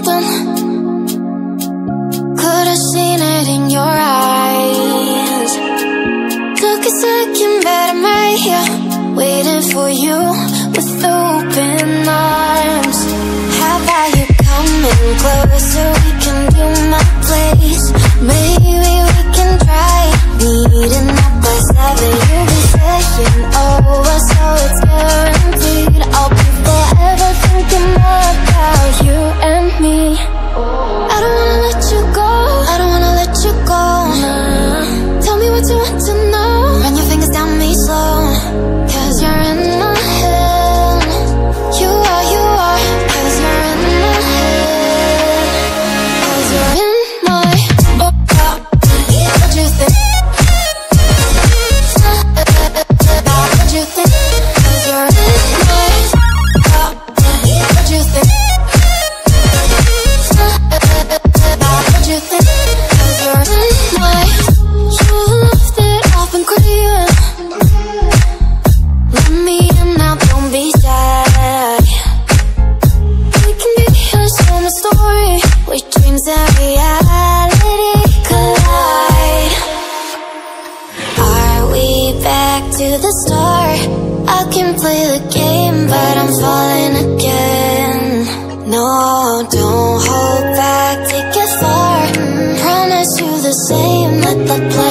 something. Could've seen it in your eyes. Took a second, but I'm right here, waiting for you with open arms. How about you coming closer? We can do my place. Maybe we can try meeting up by 7. You'll be saying over, so it's guaranteed. I'll be forever thinking more about you and me. I don't wanna let you go, I don't wanna let you go, nah. Tell me what you want to know. Run your fingers down me slow, 'cause you're in my head. You are, 'cause you're in my head. 'Cause you're in my what you think? What you think? 'Cause you're in my what you think? What you think? 'Cause you're in my. You left it off and crying. Let me in now, don't be shy. We can be a summer story where dreams and reality collide. Are we back to the start? I can play the game, but I'm falling again. No, don't hold back, take it far. Promise you the same, let the play